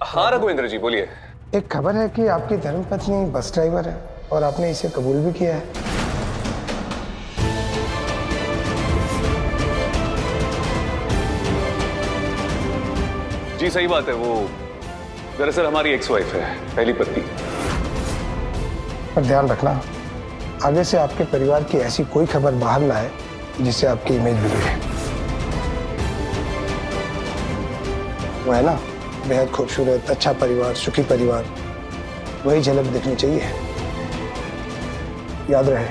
हाँ रघुवेंद्र जी बोलिए। एक खबर है कि आपकी धर्मपत्नी बस ड्राइवर है और आपने इसे कबूल भी किया है। जी सही बात है, वो दरअसल हमारी एक्स वाइफ है, पहली पत्नी। पर ध्यान रखना, आगे से आपके परिवार की ऐसी कोई खबर बाहर ना आए जिससे आपकी इमेज बिगड़े। वो है ना, बेहद खूबसूरत, अच्छा परिवार, सुखी परिवार, वही झलक दिखनी चाहिए। याद रहे,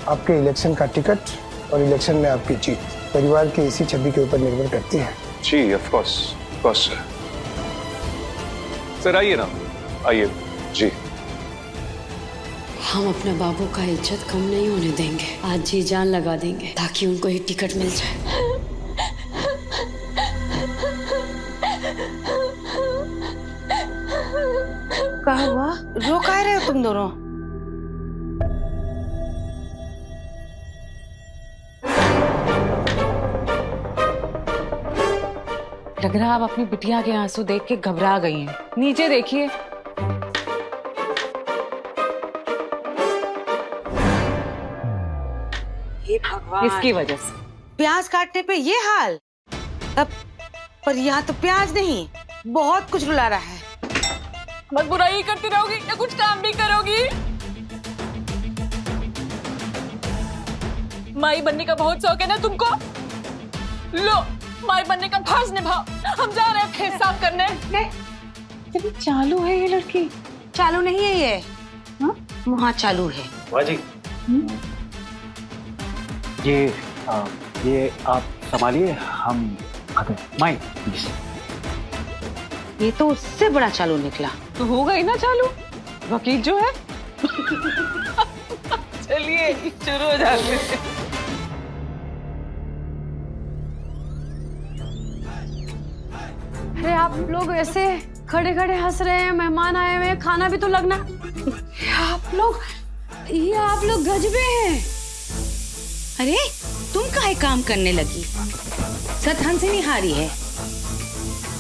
आपके इलेक्शन का टिकट और इलेक्शन में आपकी जीत परिवार की इसी छवि के ऊपर निर्भर करती है। जी ऑफ कोर्स सर। सर आइए ना, आइए जी। हम अपने बाबू का इज्जत कम नहीं होने देंगे। आज जी जान लगा देंगे ताकि उनको ही टिकट मिल जाए। क्या हुआ? रो कह रहे हो तुम दोनों? लग रहा है आप अपनी बिटिया के आंसू देख के घबरा गई हैं। नीचे देखिए। हे भगवान, इसकी वजह से। प्याज काटने पे ये हाल। अब पर यहाँ तो प्याज नहीं, बहुत कुछ रुला रहा है। बस बुराई करती रहोगी या कुछ काम भी करोगी? माई बनने का बहुत शौक है ना तुमको? लो, माई बनने का फर्ज निभाओ। हम जा रहे हैं खेत साफ करने। कितनी चालू है ये लड़की। चालू नहीं है ये, वहाँ चालू है। वाह जी। ये आप संभालिए, हम आते हैं। माई प्लीज। ये तो उससे बड़ा चालू निकला। तो हो गई ना चालू, वकील जो है। चलिए शुरू हो जाते हैं। अरे आप लोग ऐसे खड़े खड़े हंस रहे हैं, मेहमान आए हुए हैं, खाना भी तो लगना। आप लोग गजबे हैं। अरे तुम काहे काम करने लगी? सत हंसी निहारी है,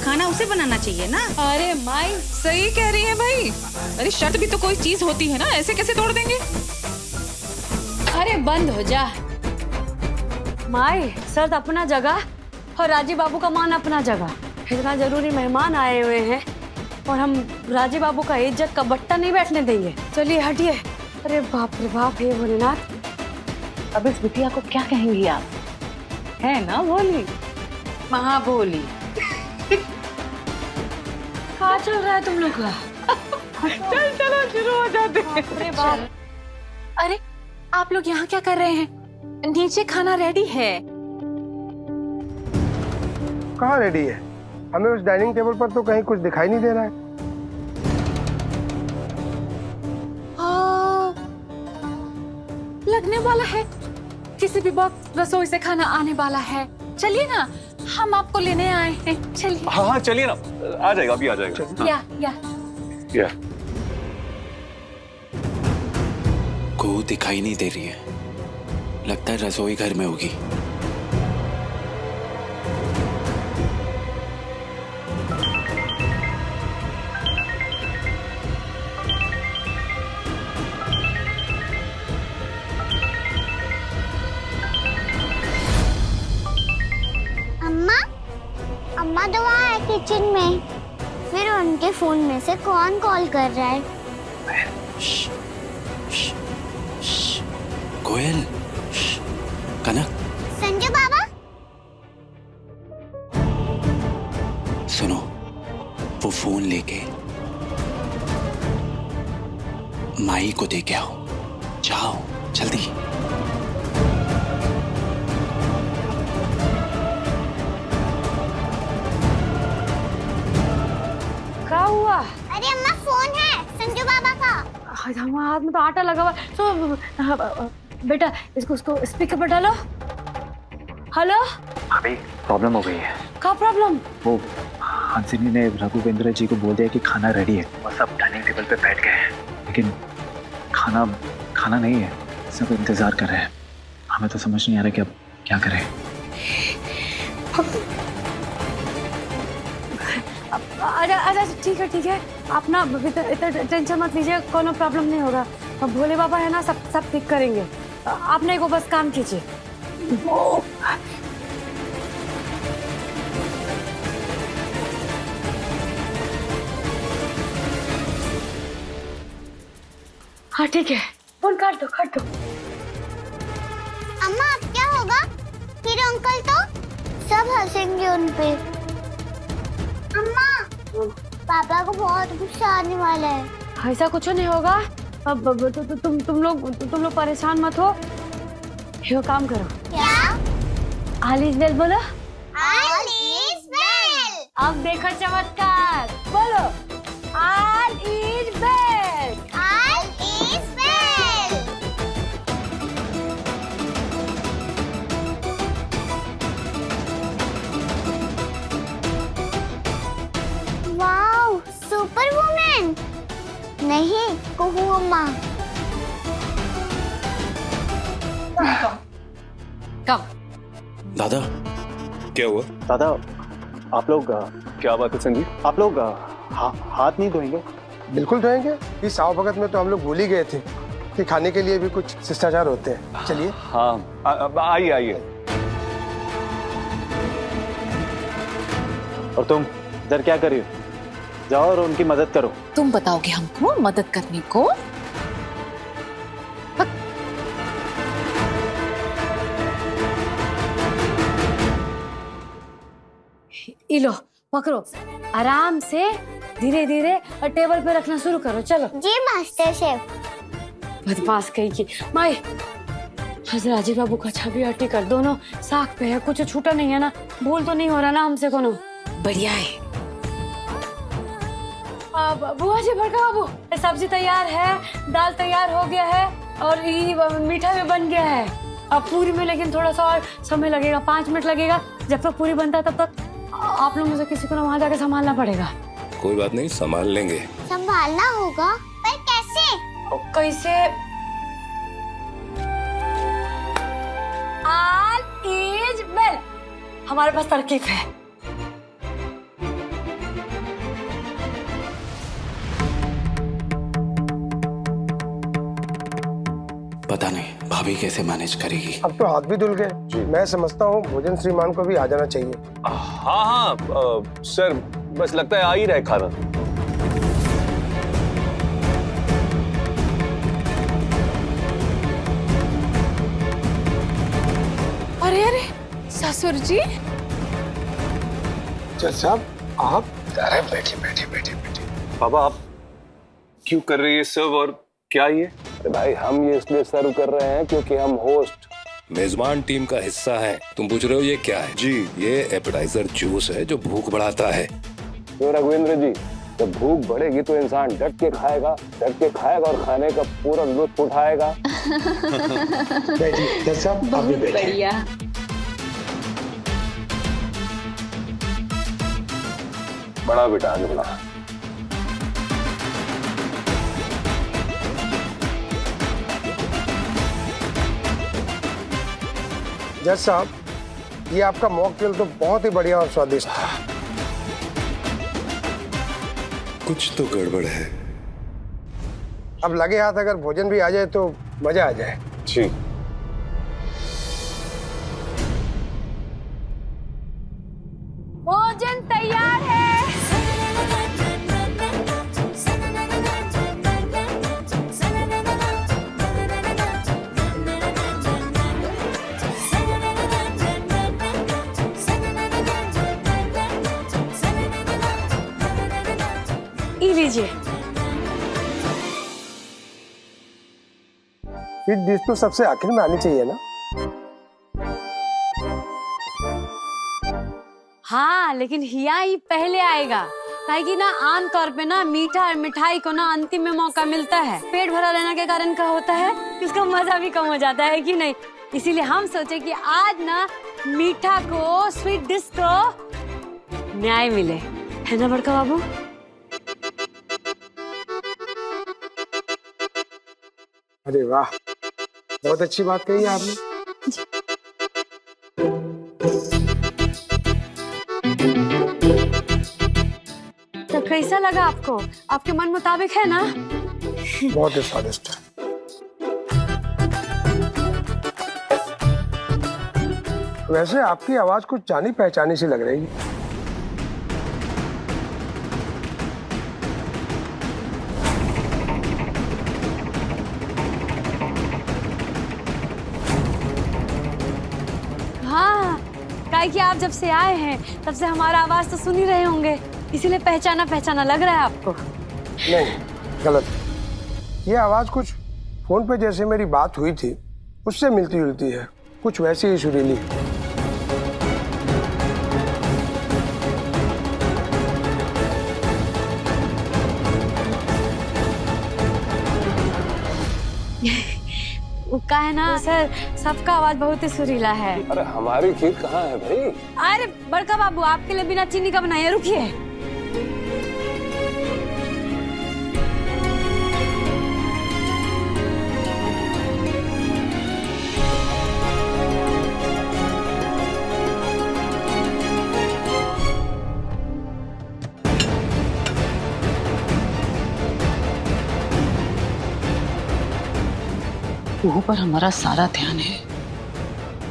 खाना उसे बनाना चाहिए ना। अरे माई सही कह रही है भाई। अरे शर्त भी तो कोई चीज होती है ना, ऐसे कैसे तोड़ देंगे? अरे बंद हो जा माई। शर्त अपना जगह और राजी बाबू का मान अपना जगह। इतना जरूरी मेहमान आए हुए हैं और हम राजी बाबू का इज्जत का बट्टा नहीं बैठने देंगे। चलिए हटिए। अरे बाप रे बाप, हे भोलेनाथ। अब इस बिटिया को क्या कहेंगी आप? है ना भोली, महाभोली। क्या चल रहा है तुम लोग का? चलो शुरू हो जाते हैं। अरे बाप। अरे आप लोग यहाँ क्या कर रहे हैं? नीचे खाना रेडी है। कहाँ रेडी है? हमें उस डाइनिंग टेबल पर तो कहीं कुछ दिखाई नहीं दे रहा है। लगने वाला है, किसी भी वक्त रसोई से खाना आने वाला है। चलिए ना, हम आपको लेने आए हैं। चलिए। हाँ हाँ चलिए ना, आ जाएगा, अभी आ जाएगा। हाँ। या को दिखाई नहीं दे रही है, लगता है रसोई घर में होगी। अम्मा तो वहाँ है किचन में। फिर उनके फोन में से कौन कॉल कर रहा है? कोयल, कनक। संजू बाबा। सुनो, वो फोन लेके माई को दे के आओ। जाओ जल्दी। क्या हुआ? अरे अम्मा, फोन है संजू बाबा का। हमारे हाथ में तो आटा लगा हुआ है। तो बेटा इसको स्पीकर पर डालो। हेलो, अभी प्रॉब्लम हो गई है। क्या प्रॉब्लम? वो हंसिनी ने रघुवेंद्र जी को बोल दिया कि खाना रेडी है और सब डाइनिंग टेबल पे बैठ गए हैं, लेकिन खाना नहीं है। सब इंतजार कर रहे हैं। हमें तो समझ नहीं आ रहा कि अब क्या करें। अच्छा ठीक है आप ना इतना टेंशन मत लीजिए, कोनो प्रॉब्लम नहीं होगा। अब भोले बाबा है ना, सब ठीक करेंगे। आप नहीं को बस काम कीजिए। हाँ ठीक है, फोन काट दो। अम्मा अब क्या होगा? फिर अंकल तो सब हंसेंगे उन पे। अम्मा पापा को बहुत गुस्सा आने वाला है। ऐसा कुछ नहीं होगा। अब तुम लोग परेशान मत हो। यो काम करो। क्या? ऑल इज वेल बोलो। All is well. अब देखो चमत्कार, बोलो all is well. All is well. Wow, super women. नहीं, कहूँ अम्मा। कम दादा क्या हुआ? दादा आप लोग क्या बात है संजीव? आप लोग हाथ नहीं धोएंगे? बिल्कुल धोएंगे। इस आओ भगत में तो हम लोग भूल ही गए थे कि खाने के लिए भी कुछ शिष्टाचार होते हैं। चलिए। हाँ आइए। और तुम इधर क्या कर रही हो? जाओ और उनकी मदद करो। तुम बताओगे हमको मदद करने को? इलो पकड़ो, आराम से धीरे धीरे टेबल पे रखना शुरू करो। चलो। जी मास्टर शेफ। बदमाश कहीं की माई। राजीव बाबू का छवि हटी कर, दोनों साख पे है, कुछ छूटा नहीं है ना? भूल तो नहीं हो रहा ना हमसे कोनो? बढ़िया है। बुआ जी, बड़का बाबू, सब्जी तैयार है, दाल तैयार हो गया है और ये मीठा भी बन गया है। अब पूरी में लेकिन थोड़ा सा और समय लगेगा, 5 मिनट लगेगा। जब तक पूरी बनता है तब तक आप लोग में से किसी को ना वहां जाके संभालना पड़ेगा। कोई बात नहीं, संभाल लेंगे। संभालना होगा, पर कैसे? कैसे? All is well. हमारे पास तरकीब है। पता नहीं भाभी कैसे मैनेज करेगी। अब तो हाथ भी धुल गए। मैं समझता हूँ भोजन श्रीमान को भी आ जाना चाहिए। हाँ सर, बस लगता है आ ही रहे खाना। अरे ससुर जी। जज साहब आप? अरे बैठिए। बाबा आप क्यों कर रही है सर्व और क्या ये? अरे भाई हम ये इसलिए सर्व कर रहे हैं क्योंकि हम होस्ट मेजबान टीम का हिस्सा है। तुम पूछ रहे हो ये क्या है? जी, ये एपेटाइजर जूस है जो भूख बढ़ाता है। तो रघुवेंद्र जी, जब भूख बढ़ेगी तो इंसान डट के खाएगा और खाने का पूरा लुत्फ उठाएगा। बैठिए जज साहब, आप भी बैठिए। बढ़िया। बड़ा बेटा आगे बढ़ा। जज साहब, ये आपका मॉकटेल तो बहुत ही बढ़िया और स्वादिष्ट था। कुछ तो गड़बड़ है। अब लगे हाथ अगर भोजन भी आ जाए तो मजा आ जाए। जी। भोजन तैयार है। ये लीजिए। स्वीट डिश तो सबसे आखिर में आनी चाहिए ना? हाँ, लेकिन हिया ही पहले आएगा। काहे कि ना आमतौर पे ना मीठा और मिठाई को ना अंतिम में मौका मिलता है। पेट भरा लेने के कारण क्या होता है, इसका मजा भी कम हो जाता है कि नहीं? इसीलिए हम सोचे कि आज ना मीठा को, स्वीट डिश को न्याय मिले, है ना बड़का बाबू? अरे वाह, बहुत अच्छी बात कही आपने। कैसा लगा आपको? आपके मन मुताबिक है ना? बहुत ही स्वादिष्ट है। वैसे आपकी आवाज कुछ जानी पहचानी सी लग रही है। हाँ, काहे कि आप जब से आए हैं तब से हमारा आवाज तो सुन ही रहे होंगे, इसीलिए पहचाना पहचाना लग रहा है आपको। नहीं, गलत। ये आवाज कुछ फोन पे जैसे मेरी बात हुई थी उससे मिलती जुलती है, कुछ वैसी ही सुरीली। का है ना सर, सबका आवाज बहुत ही सुरीला है। अरे हमारी खीर कहाँ है भाई? अरे बड़का बाबू, आपके लिए बिना चीनी का बनाया, रुकिए। बहू पर हमारा सारा ध्यान है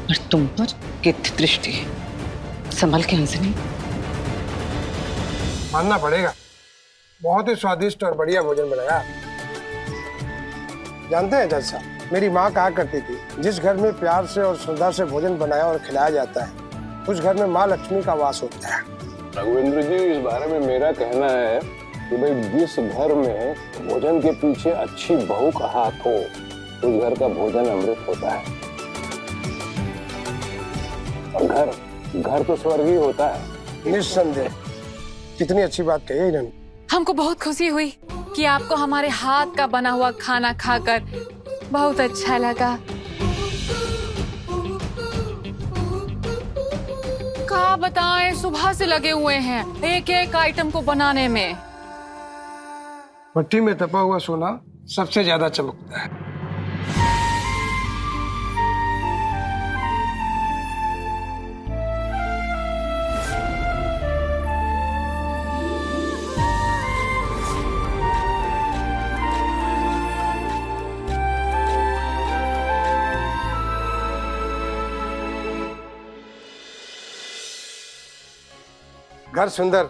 और तुम पर गिद्ध दृष्टि। संभल के हंसनी। मानना पड़ेगा, बहुत ही स्वादिष्ट और बढ़िया भोजन बनाया। जानते हैं जज साहब, मेरी माँ कहा करती थी, जिस घर में प्यार से और श्रद्धा से भोजन बनाया और खिलाया जाता है उस घर में माँ लक्ष्मी का वास होता है। रघुवेंद्र जी, इस बारे में मेरा कहना है कि भाई जिस घर में भोजन के पीछे अच्छी बहू का हाथ हो उस घर का भोजन अमृत होता है। और घर तो स्वर्ग ही होता है। निस्संदेह। कितनी अच्छी बात कही है इन्होंने। हमको बहुत खुशी हुई कि आपको हमारे हाथ का बना हुआ खाना खाकर बहुत अच्छा लगा। क्या बताएं, सुबह से लगे हुए हैं एक एक आइटम को बनाने में। भट्टी में तपा हुआ सोना सबसे ज्यादा चमकता है। घर सुंदर,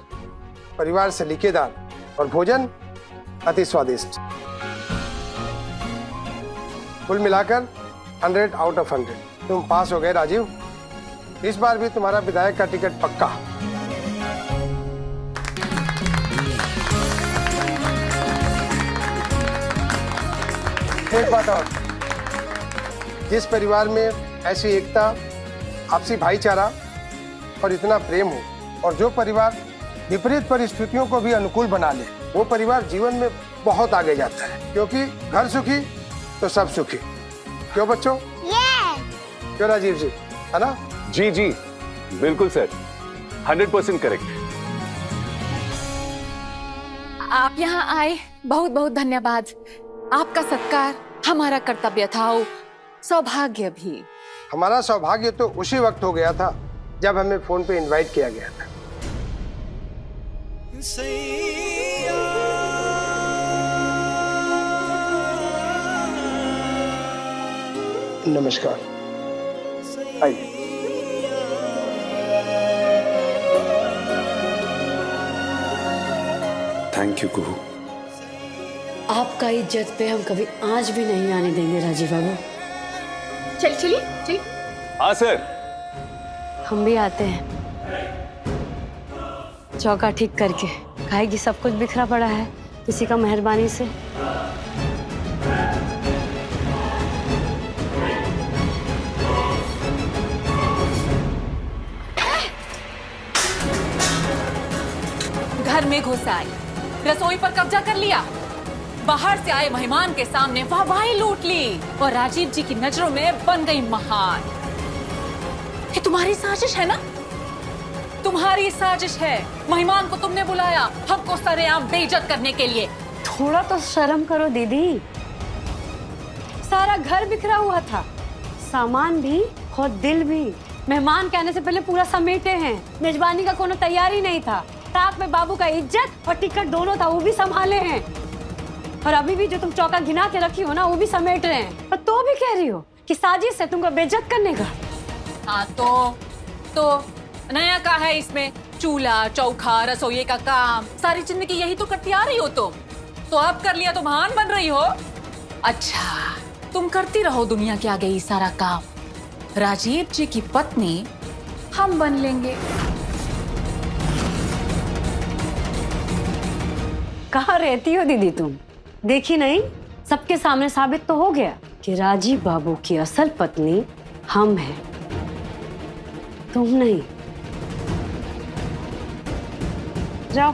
परिवार से लिकेदार और भोजन अति स्वादिष्ट। कुल मिलाकर 100 आउट ऑफ 100। तुम पास हो गए राजीव। इस बार भी तुम्हारा विधायक का टिकट पक्का। एक बात और, जिस परिवार में ऐसी एकता, आपसी भाईचारा और इतना प्रेम हो, और जो परिवार विपरीत परिस्थितियों को भी अनुकूल बना ले, वो परिवार जीवन में बहुत आगे जाता है। क्योंकि घर सुखी तो सब सुखी। क्यों बच्चों? क्यों राजीव जी, है ना? जी जी बिल्कुल सर, 100% करेक्ट। आप यहाँ आए, बहुत बहुत धन्यवाद। आपका सत्कार हमारा कर्तव्य था, सौभाग्य भी। हमारा सौभाग्य तो उसी वक्त हो गया था जब हमें फोन पे इनवाइट किया गया था। नमस्कार। आइए। थैंक यू गुरु। आपका इज्जत पे हम कभी आंच भी नहीं आने देंगे राजीव बाबू। चलिए। हाँ सर। हम भी आते हैं चौका ठीक करके। काहे कि सब कुछ बिखरा पड़ा है, किसी का मेहरबानी से। घर में घुस आई, रसोई पर कब्जा कर लिया, बाहर से आए मेहमान के सामने वाहवाही लूट ली और राजीव जी की नजरों में बन गई महान। ये तुम्हारी साजिश है ना? तुम्हारी साजिश है। मेहमान को तुमने बुलाया हमको सरेआम बेइज्जत करने के लिए। थोड़ा तो शर्म करो दीदी। सारा घर बिखरा हुआ था, सामान भी और दिल भी। मेहमान कहने से पहले पूरा समेटे हैं। मेजबानी का कोनो तैयारी नहीं था, साथ में बाबू का इज्जत और टिकट दोनों था, वो भी संभाले हैं। और अभी भी जो तुम चौका गिना के रखी हो ना, वो भी समेट रहे हैं। और तो भी कह रही हो कि साजिश है तुमको बेइज्जत करने का। हाँ तो नया क्या है इसमें? चूल्हा चौखा रसोई का काम सारी जिंदगी यही तो करती आ रही हो तुम। तो अब कर लिया तो महान बन रही हो। अच्छा, तुम करती रहो दुनिया के आगे ये सारा काम। राजीव जी की पत्नी हम बन लेंगे। कहाँ रहती हो दीदी तुम? देखी नहीं, सबके सामने साबित तो हो गया कि राजीव बाबू की असल पत्नी हम हैं, तुम नहीं। जाओ,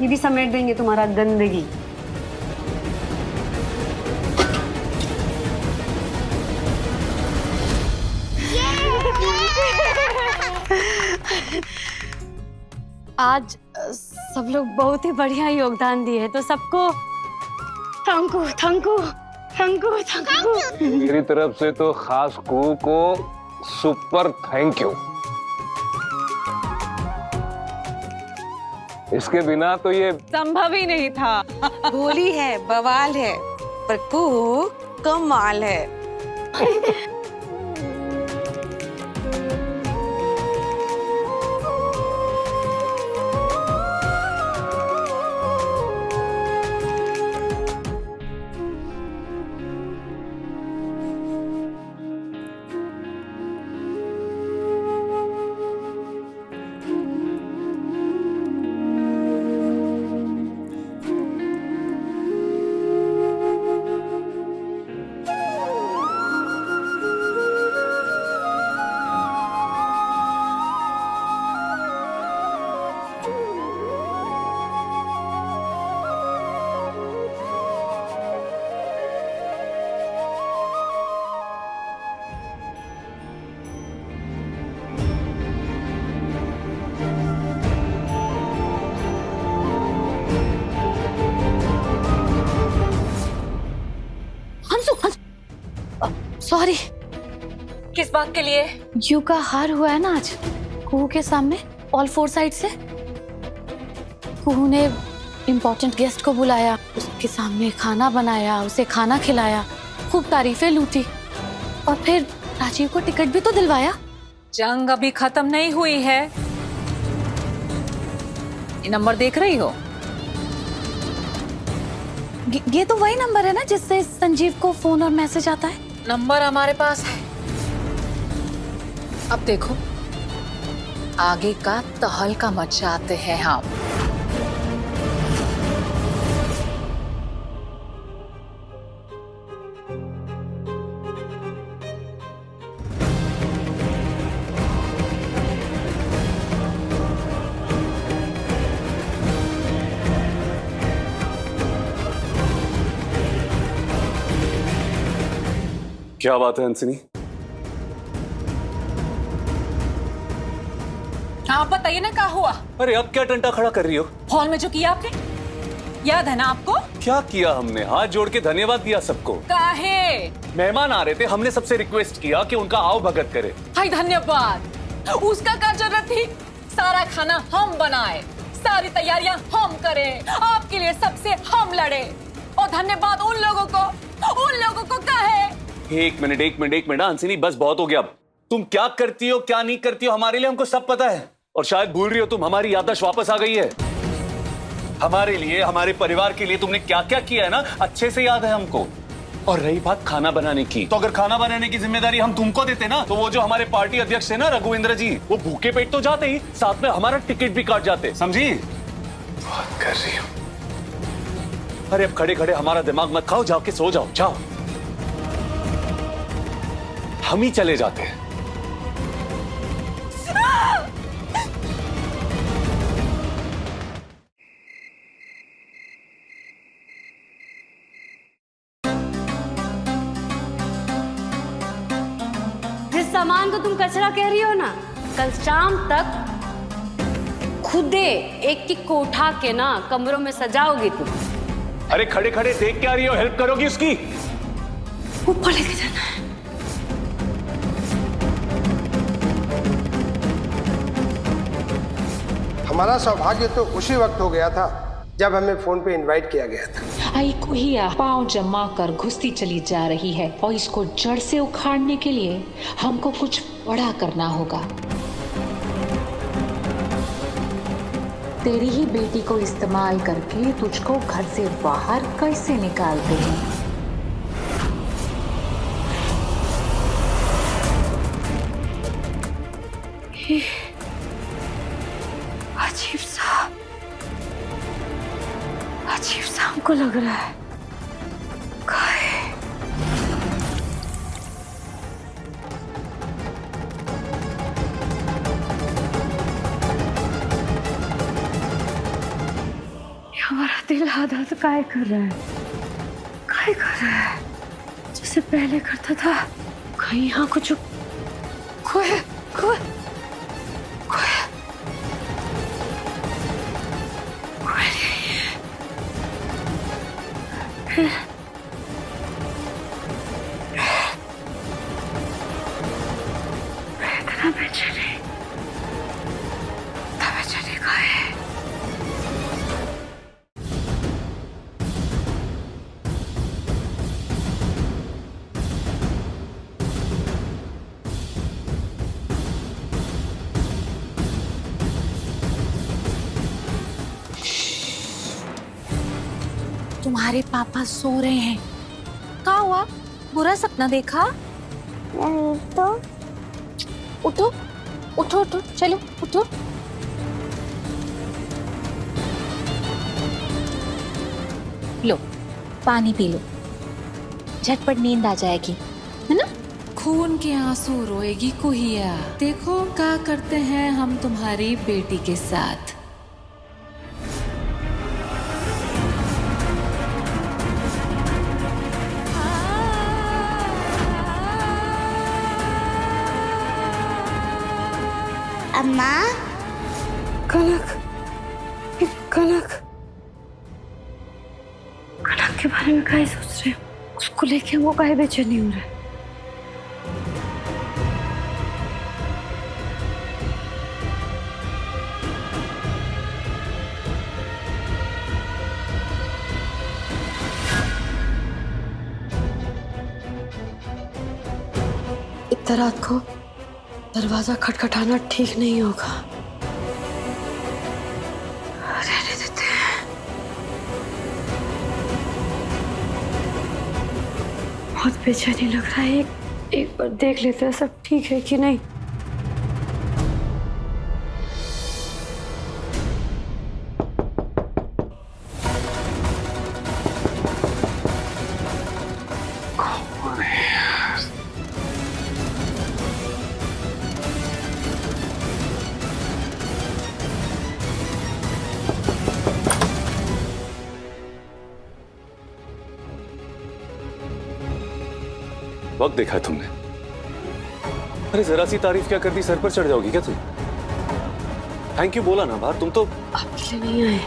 ये भी समेट देंगे तुम्हारा गंदगी। आज सब लोग बहुत ही बढ़िया योगदान दिए, तो सबको थैंकू थैंकू थैंकू थैंकू। मेरी तरफ से तो खास कुकू को सुपर थैंक यू। इसके बिना तो ये संभव ही नहीं था। गोली है, बवाल है, पर कुहू कमाल है। सॉरी। किस बात के लिए? यू का हार हुआ है ना आज कुहू के सामने, ऑल 4 साइड से। कुहू ने इम्पोर्टेंट गेस्ट को बुलाया, उसके सामने खाना बनाया, उसे खाना खिलाया, खूब तारीफें लूटी, और फिर राजीव को टिकट भी तो दिलवाया। जंग अभी खत्म नहीं हुई है। ये नंबर देख रही हो? ये तो वही नंबर है ना जिससे संजीव को फोन और मैसेज आता है। नंबर हमारे पास है। अब देखो, आगे का तहलका मचाते हैं हम। क्या बात है हंसिनी? आप बताइए ना क्या हुआ? अरे अब क्या टंटा खड़ा कर रही हो? हॉल में जो किया आपने, याद है ना आपको? क्या किया हमने? हाथ जोड़ के धन्यवाद दिया सबको। काहे? मेहमान आ रहे थे, हमने सबसे रिक्वेस्ट किया कि उनका आओ भगत करे। हाय धन्यवाद। उसका क्या जरूरत थी? सारा खाना हम बनाए, सारी तैयारियां हम करें, आपके लिए सबसे हम लड़े, और धन्यवाद उन लोगों को कहे। एक मिनट हंसिनी, बस बहुत हो गया। अब तुम क्या करती हो क्या नहीं करती हो हमारे लिए हमको सब पता है। और शायद भूल रही हो तुम, हमारी याददाश्त वापस आ गई है। हमारे लिए, हमारे परिवार के लिए तुमने क्या क्या किया है ना, अच्छे से याद है हमको। और रही बात खाना बनाने की, तो अगर खाना बनाने की जिम्मेदारी हम तुमको देते ना, तो वो जो हमारे पार्टी अध्यक्ष थे ना रघुवेंद्र जी, वो भूखे पेट तो जाते ही, साथ में हमारा टिकट भी काट जाते। समझी? बात कर रही हो। अरे अब खड़े खड़े हमारा दिमाग मत खाओ, जाके सो जाओ, जाओ। हम ही चले जाते हैं। जिस सामान को तुम कचरा कह रही हो ना, कल शाम तक खुदे एक की को उठा के ना कमरों में सजाओगी तुम। अरे खड़े खड़े देख क्या रही हो? हेल्प करोगी उसकी? ऊपर लेके जाना है। हमारा सौभाग्य तो उसी वक्त हो गया था जब हमें फोन पे इनवाइट किया गया था। आई कुहिया पांव जमा कर घुसती चली जा रही है और इसको जड़ से उखाड़ने के लिए हमको कुछ बड़ा करना होगा। तेरी ही बेटी को इस्तेमाल करके तुझको घर से बाहर कैसे निकालते हैं? अजीब सा हमको लग रहा है। हमारा दिल आधा तो काय कर रहा है, काय कर रहा है जैसे पहले करता था। कहीं यहाँ कुछ खोए खोए इतना बेचैनी का है। तुम्हारे पापा सो रहे हैं। क्या हुआ? बुरा सपना देखा? तो उठो उठो उठो, चलो उठो। लो पानी पी लो, झटपट नींद आ जाएगी, है ना? खून के आंसू रोएगी कुहिया। देखो क्या करते हैं हम तुम्हारी बेटी के साथ। अम्मा, कनक कनक कनक के बारे में काहे सोच रहे हो? उसको लेके वो काहे बेचैनी हो रहा है? इतना रात को दरवाजा खटखटाना ठीक नहीं होगा। रहने देते हैं। बहुत बेचैनी लग रहा है। एक बार देख लेते हैं सब ठीक है कि नहीं। वक्त देखा है तुमने? अरे जरा सी तारीफ क्या कर दी, सर पर चढ़ जाओगी क्या तुम? थैंक यू बोला ना बाहर। तुम तो आपके लिए नहीं आए,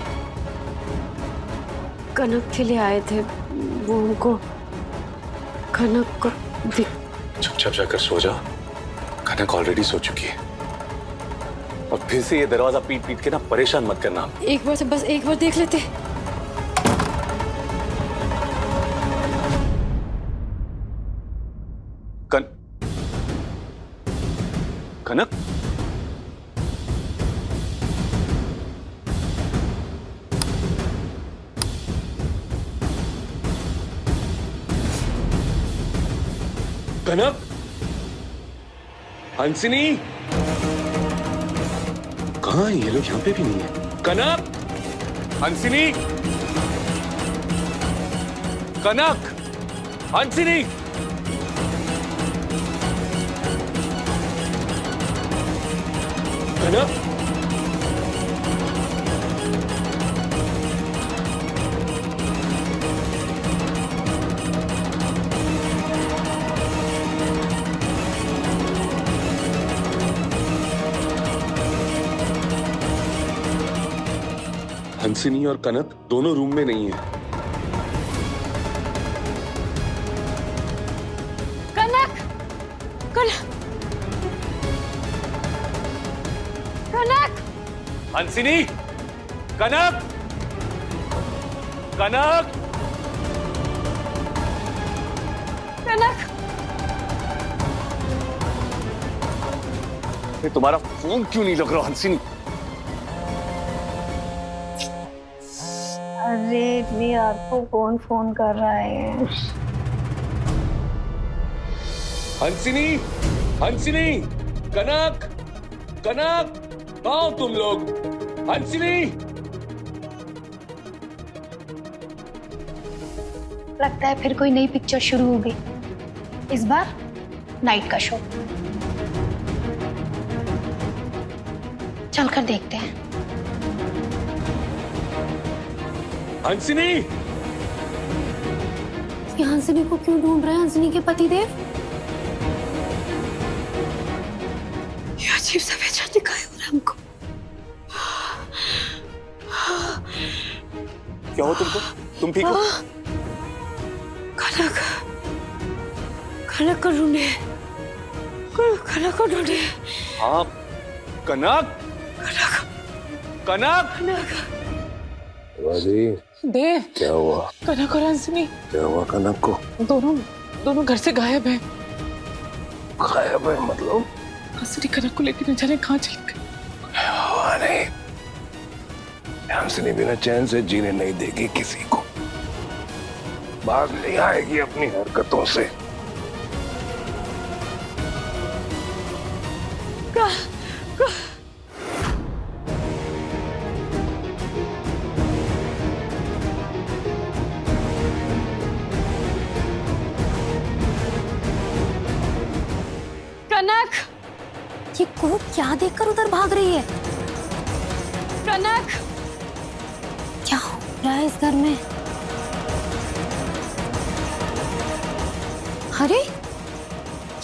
कनक के लिए आए थे। वो हमको कनक को चुपचाप जाकर सो जा। कनक ऑलरेडी सो चुकी है और फिर से ये दरवाजा पीट पीट के ना परेशान मत करना। एक बार से बस एक बार देख लेते। कनक कनक, हंसिनी, कहाँ है ये लोग? यहाँ पे भी नहीं है। कनक, हंसिनी, कनक, हंसिनी। कनक, हंसिनी और कनक दोनों रूम में नहीं है। कनक कनक कनक हंसिनी, कनक, कनक, कनक, ये तुम्हारा फोन क्यों नहीं लग रहा हंसिनी? अरे इतनी रात को कौन फोन कर रहा है? हंसिनी, हंसिनी, कनक, कनक, कहाँ हो तुम लोग? हंसिनी, लगता है फिर कोई नई पिक्चर शुरू हो गई, इस बार नाइट का शो। चलकर देखते हैं। हंसिनी, ये हंसिनी को क्यों ढूंढ रहे हैं? हंसिनी के पतिदेव? ये अजीब सा बेचैन दिखाई हो रहा है हमको। क्या हो तुमको? तुम ठीक हो? कनक, कनक को ढूंढे, कनक को ढूंढे। हाँ, कनक, कनक, कनक। वादी, देव, क्या हुआ? कनक और हंसिनी क्या हुआ कनक को? दोनों घर से गायब है। गायब है मतलब? हंसिनी कनक को लेकर न जाने कहाँ चली गई। हुआ नहीं, हंसिनी बिना चैन से जीने नहीं देगी किसी को, बात नहीं आएगी अपनी हरकतों से। कनक, ये को क्या देखकर उधर भाग रही है? कनक, क्या हो रहा है इस घर में? अरे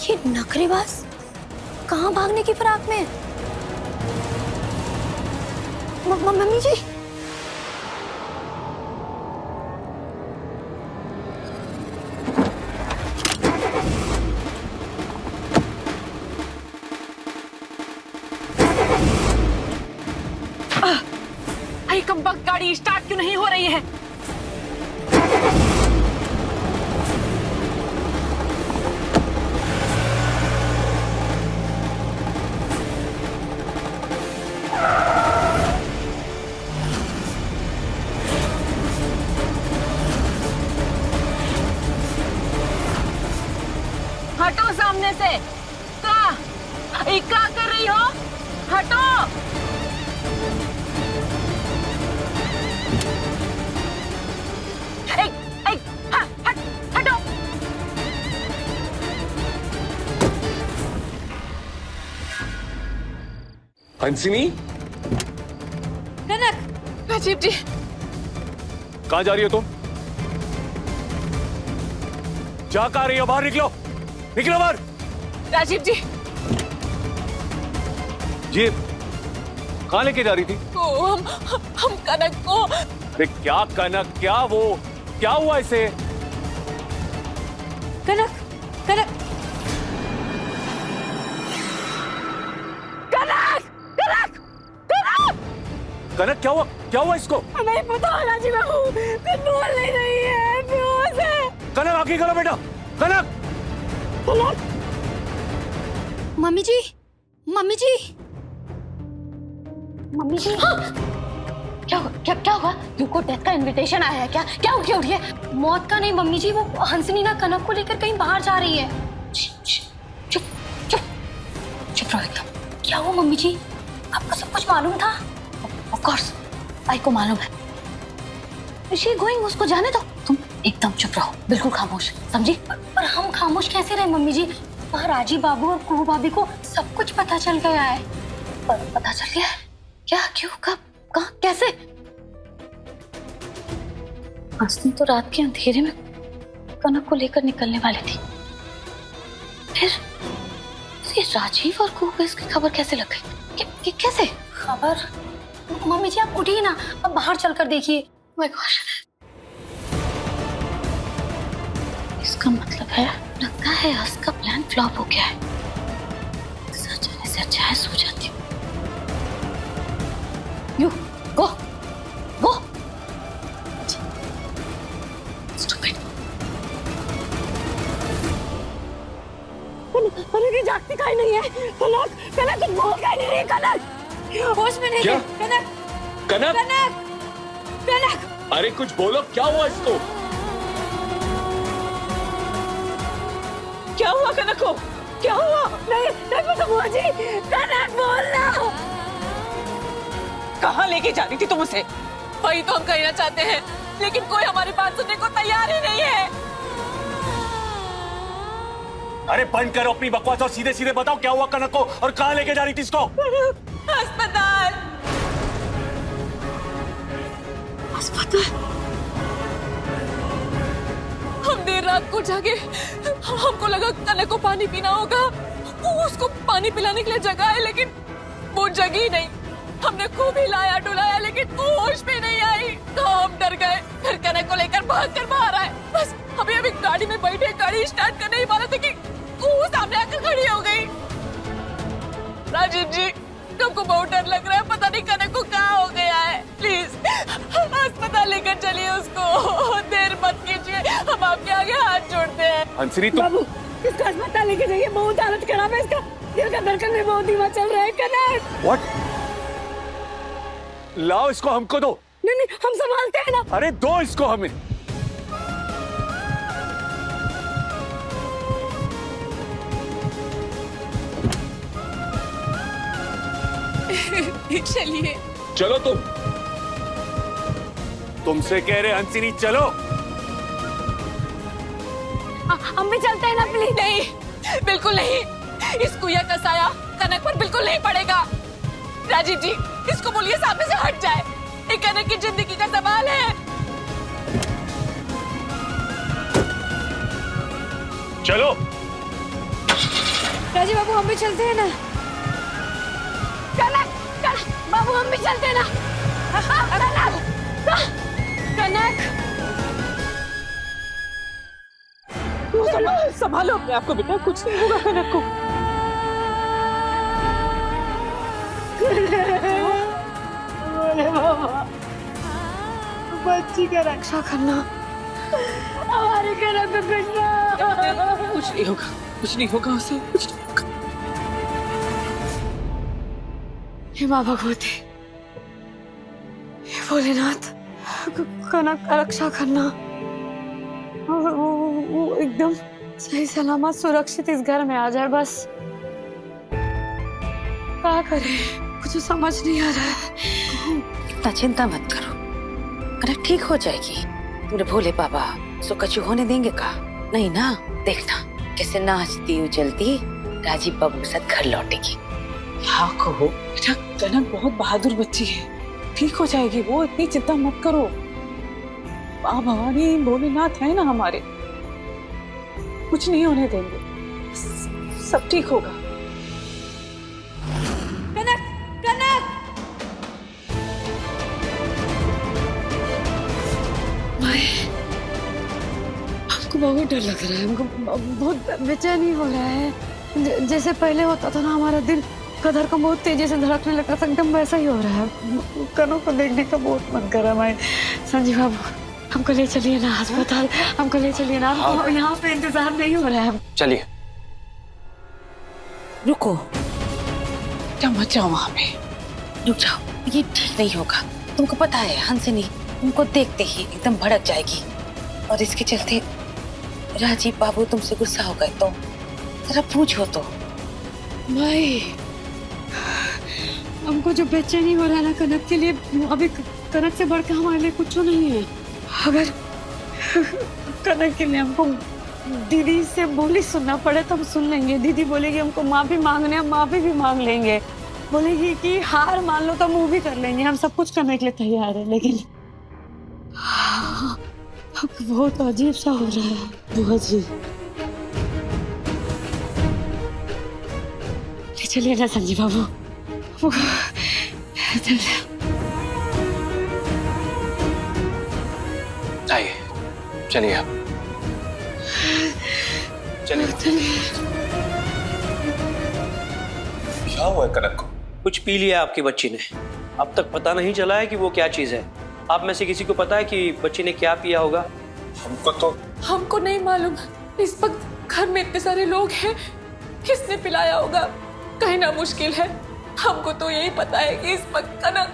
ये नखरेबाज कहाँ भागने की फिराक में? मम्मी जी, अरे कमबख्त, गाड़ी स्टार्ट क्यों नहीं हो रही है? हटो सामने से। क्या कर रही हो? हटो। हटो। हंसिनी, कनक, राजीव जी, कहाँ जा रही हो तुम? क्या कर रही हो? बाहर निकलो, निकलो बाहर। राजीव जी, ये कहाँ लेके जा रही थी? तो हम कनक को। अरे क्या कनक, क्या वो, क्या हुआ इसे? कनक, कनक, कनक, कनक, कनक, कनक क्या हुआ? क्या हुआ इसको? नहीं पता राजी बाबू, कुछ बोल नहीं रही है, बेहोश है। कनक आगे करो बेटा, कनक। कनक, मम्मी जी, मम्मी जी, मम्मी जी। क्या हुआ? तुमको डेथ का इनविटेशन आया है क्या? क्या हो गया? उठिए। मौत का नहीं मम्मी जी, वो हंसिनी ना कनक को लेकर कहीं बाहर जा रही है। चुप रहो एकदम। क्या हुआ मम्मी जी? आपको सब कुछ मालूम था? ऑफ कोर्स, आई को मालूम है। शी गोइंग, उसको जाने दो। तुम एकदम चुप रहो, बिल्कुल खामोश, समझी? पर हम खामोश कैसे रहे मम्मी जी? वहाँ राजीव बाबू और कुहू भाभी को सब कुछ पता चल गया है। पता चल गया है? क्या, क्यों, कब, कहाँ, कैसे? हंसनी तो रात के अंधेरे में कनक को लेकर निकलने वाली थी, फिर ये राजीव और कुहू को इसकी खबर कैसे लग गई? कैसे खबर? मम्मी जी आप उठिए ना, अब बाहर चलकर देखिए। माय गॉड, इसका मतलब है, लगता है उसका प्लान फ्लॉप हो गया है। सच जाने से अच्छा है सो जाती हूँ। You go go. स्टूपिड। कनक की जागती काहे नहीं है? कनक कनक तुम बोल काहे नहीं रही? कनक होश में नहीं क्या? है। कनक कनक कनक कनक अरे कुछ बोलो, क्या हुआ इसको? क्या हुआ कनक को? क्या हुआ? नहीं नहीं पता बुआ जी। कनक बोलना। कहाँ लेके जा रही थी तुम उसे? वही तो हम कहना चाहते हैं, लेकिन कोई हमारी बात सुनने को तैयार ही नहीं है। अरे बंद करो अपनी बकवास और सीधे सीधे बताओ क्या हुआ कनक को और कहाँ लेके जा रही थी इसको? अस्पताल। अस्पताल? हम देर रात को जागे, हमको लगा कनक को पानी पीना होगा, उसको पानी पिलाने के लिए जगा है, लेकिन वो जगी नहीं। हमने खूब हिलाया डुलाया लेकिन वो होश में नहीं आई, तो हम डर गए। फिर कनक को लेकर भाग कर बाहर आए। बस अभी अभी गाड़ी में बैठे, गाड़ी स्टार्ट करने ही वाला था कि वो सामने आकर खड़ी हो गई। राजीव जी, हमको बहुत डर लग रहा है, पता नहीं कनक को क्या हो गया है। प्लीज अस्पताल लेकर चलिए उसको, देर मत कीजिए, हम आपके आगे हाथ जोड़ते हैं। हंसनी तुम बाबू इसको अस्पताल लेके जाइए, बहुत हालत खराब है इसका, दिल का धड़कन में बहुत धीमा चल रहा है। कनक व्हाट? लाओ इसको हमको दो। नहीं नहीं हम संभालते हैं ना। अरे दो इसको हमें। चलिए चलो तुमसे कह रहे हंसिनी चलो। हम भी चलते हैं ना प्लीज। नहीं, बिल्कुल नहीं, इस कुया का साया कनक पर बिल्कुल नहीं पड़ेगा। राजीव जी, इसको बोलिए सामने से हट जाए, ये कनक की जिंदगी का सवाल है। चलो राजीव बाबू हम भी चलते हैं ना। कनक कनक बाबू हम भी चलते हैं ना। कनक कनक संभालो अपने आप को बेटा, कुछ नहीं होगा कनक को। बच्ची का रक्षा करना, हमारे कनक को कुछ नहीं होगा, कुछ नहीं होगा उसे, कुछ नहीं होगा। हे माँ भगवती, हे भोलेनाथ, कनक का रक्षा करना और वो एकदम सही सलामत सुरक्षित इस घर में आ जाए। बस क्या करें, कुछ समझ नहीं आ रहा है। इतना चिंता मत करो, कनक ठीक हो जाएगी। तुमने भोले बाबा उसको कछु होने देंगे का? नहीं ना। देखना कैसे नाचती उछलती राजीव बाबू के साथ घर लौटेगी। क्या कहो बेटा, कनक बहुत बहादुर बच्ची है, ठीक हो जाएगी वो, इतनी चिंता मत करो। माँ भवानी भोलेनाथ है ना हमारे, कुछ नहीं होने देंगे, सब ठीक होगा। कनक कनक भाई, हमको बहुत डर लग रहा है, हमको बहुत बेचैनी हो रहा है। जैसे पहले होता था ना, हमारा दिल का धड़कन बहुत तेजी से धड़कने लगता था, एकदम वैसा ही हो रहा है। कनक को देखने का बहुत मन कर रहा है। संजीव बाबू हमको ले चलिए ना अस्पताल, हमको ले चलिए ना, यहाँ पे इंतजार नहीं हो रहा है। चलिए। रुको, मत जाओ वहाँ पे, रुक जाओ, ये ठीक नहीं होगा। तुमको पता है हंसिनी तुमको देखते ही एकदम भड़क जाएगी, और इसके चलते राजीव बाबू तुमसे गुस्सा हो गए तो जरा पूछो तो। भाई हमको जो बेचैनी हो रहा है ना कनक के लिए, अभी कनक से बढ़कर हमारे लिए कुछ नहीं है। अगर कनक के लिए हमको दीदी से बोली सुनना पड़े तो हम सुन लेंगे। दीदी बोलेगी हमको माफी मांगने, हम माफी भी मांग लेंगे। बोलेगी कि हार मान लो तो हम वो भी कर लेंगे, हम सब कुछ करने के लिए तैयार है। लेकिन बहुत अजीब सा हो रहा है, बहुत अजीब। चलिए ना संजीव बाबू, आइए, चलिए आप, चलिए। क्या हुआ है कनक को? कुछ पी लिया आपकी बच्ची ने। अब तक पता नहीं चला है कि वो क्या चीज है। आप में से किसी को पता है कि बच्ची ने क्या पिया होगा? हमको नहीं मालूम। इस वक्त घर में इतने सारे लोग हैं, किसने पिलाया होगा कहना मुश्किल है। हमको तो यही पता है कि इस वक्त कनक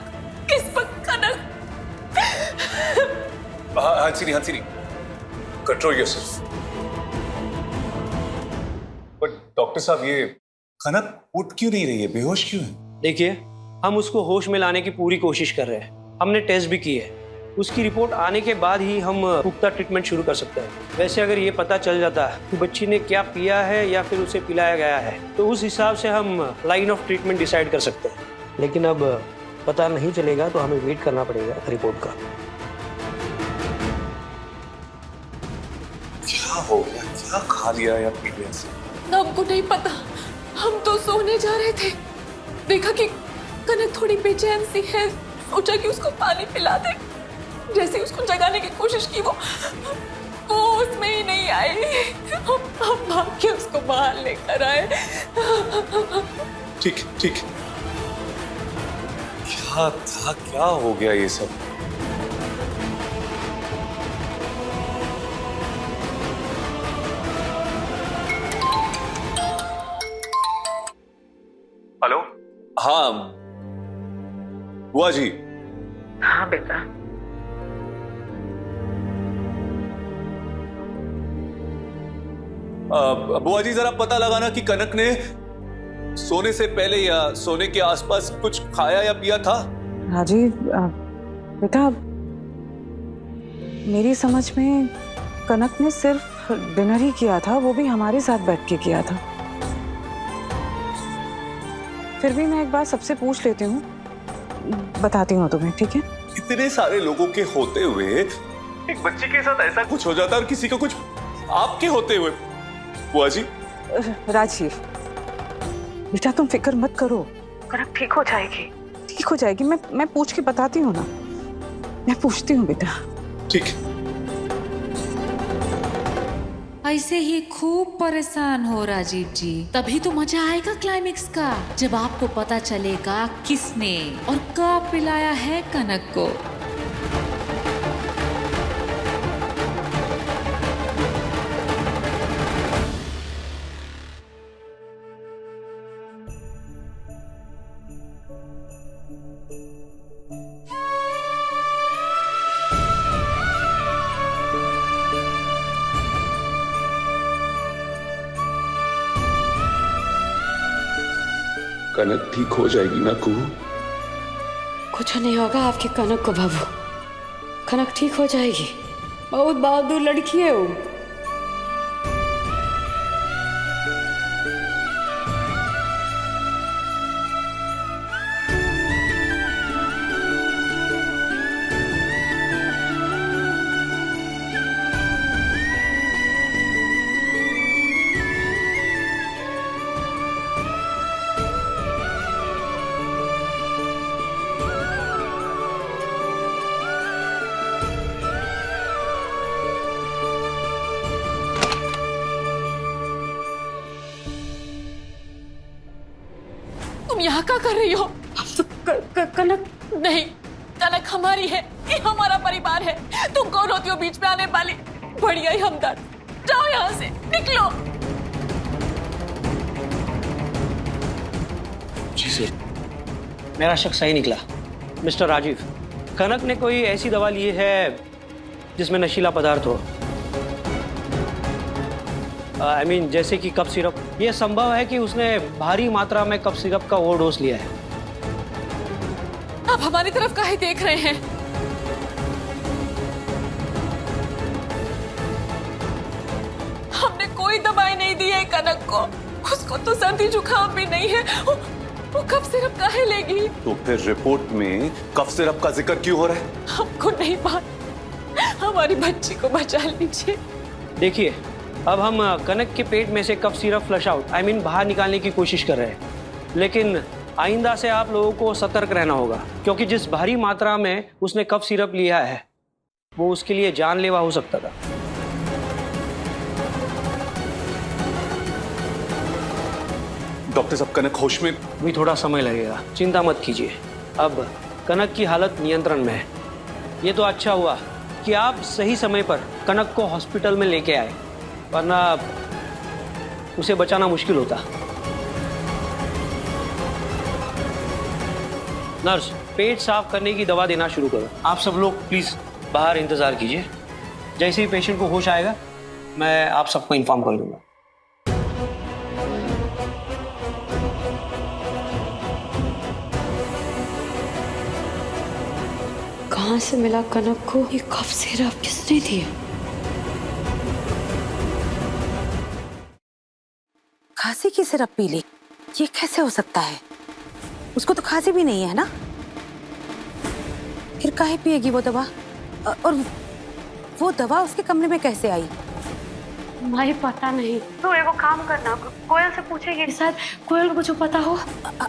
हंसिनी कंट्रोल योरसेल्फ। बट डॉक्टर साहब, ये कनक उठ क्यों नहीं रही है, बेहोश क्यों है? देखिए, हम उसको होश में लाने की पूरी कोशिश कर रहे हैं। हमने टेस्ट भी किए। उसकी रिपोर्ट आने के बाद ही हम पुख्ता ट्रीटमेंट शुरू कर सकते हैं। वैसे अगर ये पता चल जाता है कि बच्ची ने क्या पिया है या फिर उसे पिलाया गया है, तो उस हिसाब से हम लाइन ऑफ ट्रीटमेंट डिसाइड कर सकते हैं। लेकिन अब पता नहीं चलेगा तो हमें वेट करना पड़ेगा रिपोर्ट का। क्या हो गया, क्या खा लिया या पी लिया? हमको नहीं पता। हम तो सोने जा रहे थे, देखा कि कनक थोड़ी बेचैन सी है, सोचा कि उसको पानी पिला दे। जैसे उसको जगाने की कोशिश की, वो उसमें ही नहीं आई। हम भाग के उसको बाहर लेकर आए। ठीक क्या था, क्या हो गया ये सब? हेलो, हाँ बुआ जी। हाँ बेटा, बुआ जी जरा पता लगाना कि कनक ने सोने से पहले या सोने के आसपास कुछ खाया या पिया था। राजीव बेटा, मेरी समझ में कनक ने सिर्फ डिनर ही किया था, वो भी हमारे साथ बैठ के किया था। फिर भी मैं एक बार सबसे पूछ लेती हूँ, बताती हूँ तुम्हें, ठीक है? इतने सारे लोगों के होते हुए एक बच्ची के साथ ऐसा कुछ हो जाता और किसी का कुछ आपके होते हुए। बुआ जी। राजीव बेटा, तुम फिक्र मत करो, कनक ठीक हो जाएगी। मैं पूछ के बताती हूँ ना, मैं पूछती हूँ बेटा। ठीक। ऐसे ही खूब परेशान हो राजीव जी, तभी तो मजा आएगा क्लाइमेक्स का, जब आपको पता चलेगा किसने और कब पिलाया है कनक को। कनक ठीक हो जाएगी ना कुहू? कुछ नहीं होगा आपकी कनक को बाबू, कनक ठीक हो जाएगी। बहुत बहादुर लड़की है वो। तुम यहाँ क्या कर रही हो? कनक नहीं, कनक हमारी है, ये हमारा परिवार है। तुम कौन होती हो बीच में आने वाली? बढ़िया ही हमदर्द। जाओ यहाँ से, निकलो। जी सर, मेरा शक सही निकला। मिस्टर राजीव, कनक ने कोई ऐसी दवा ली है जिसमें नशीला पदार्थ हो। I mean, जैसे कि कफ सिरप। यह संभव है कि उसने भारी मात्रा में कफ सिरप का ओवरडोज लिया है। आप हमारी तरफ काहे देख रहे हैं? हमने कोई दवाई नहीं दी है कनक को। उसको तो सर्दी जुकाम भी नहीं है। वो कफ सिरप काहे लेगी? तो फिर रिपोर्ट में कफ सिरप का जिक्र क्यों हो रहा है? हमको नहीं बात। हमारी बच्ची को बचा लीजिए। देखिए, अब हम कनक के पेट में से कफ सिरप फ्लश आउट बाहर निकालने की कोशिश कर रहे हैं। लेकिन आइंदा से आप लोगों को सतर्क रहना होगा, क्योंकि जिस भारी मात्रा में उसने कफ सिरप लिया है वो उसके लिए जानलेवा हो सकता था। डॉक्टर साहब, कनक होश में? भी थोड़ा समय लगेगा, चिंता मत कीजिए। अब कनक की हालत नियंत्रण में है। ये तो अच्छा हुआ कि आप सही समय पर कनक को हॉस्पिटल में लेके आए, वरना उसे बचाना मुश्किल होता। नर्स, पेट साफ करने की दवा देना शुरू करो। आप सब लोग प्लीज बाहर इंतजार कीजिए। जैसे ही पेशेंट को होश आएगा मैं आप सबको इन्फॉर्म कर दूंगा। कहाँ से मिला कनक को ये कफ सिरप? किसने दिया? खांसी की सिरप पी ली? ये कैसे हो सकता है? उसको तो खांसी भी नहीं है ना, फिर काहे पिएगी वो दवा? और वो दवा उसके कमरे में कैसे आई? भाई पता नहीं। तो एगो काम करना, कोयल से पूछेगी, शायद कोयल को कुछ पता हो।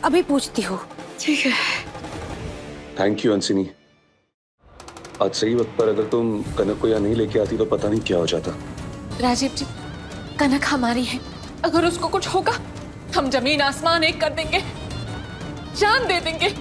अभी पूछती हूँ। ठीक है। थैंक यू अंसिनी। आज सही वक्त पर अगर तुम कनक को यहाँ नहीं लेके आती तो पता नहीं क्या हो जाता। राजीव जी, कनक हमारी है। अगर उसको कुछ होगा हम जमीन आसमान एक कर देंगे, जान दे देंगे।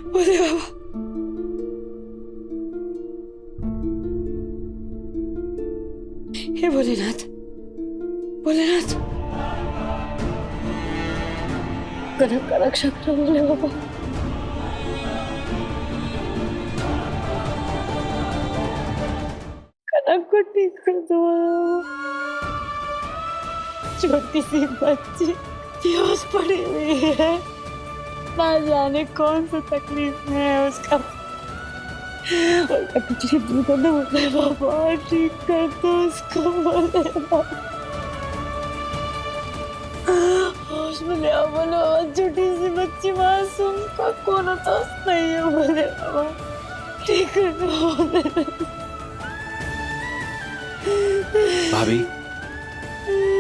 बोले बाबा, हे भोलेनाथ, भोलेनाथ, कनक का रक्षा करो बोले बाबा। कनक को ठीक कर दो। छोटी सी बच्ची बेहोश पड़ी हुई है, ना जाने कौन सी तकलीफ में है उसका। और तकलीफ दूर कर दो बोले बाबा, ठीक कर दो उसको बोले बाबा। होश में ले आओ बोले बाबा, छोटी सी बच्ची मासूम का कौन तो नहीं है बोले बाबा, ठीक कर दो बोले। भाभी,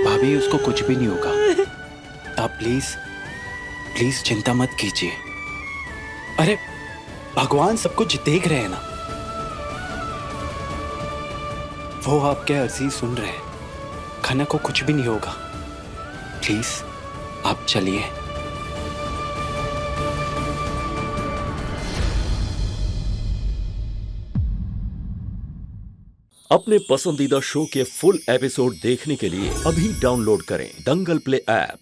भाभी उसको कुछ भी नहीं होगा। आप प्लीज प्लीज चिंता मत कीजिए। अरे भगवान सब कुछ देख रहे हैं ना, वो आपके अर्जी सुन रहे हैं। कनक को कुछ भी नहीं होगा। प्लीज आप चलिए। अपने पसंदीदा शो के फुल एपिसोड देखने के लिए अभी डाउनलोड करें दंगल प्ले ऐप।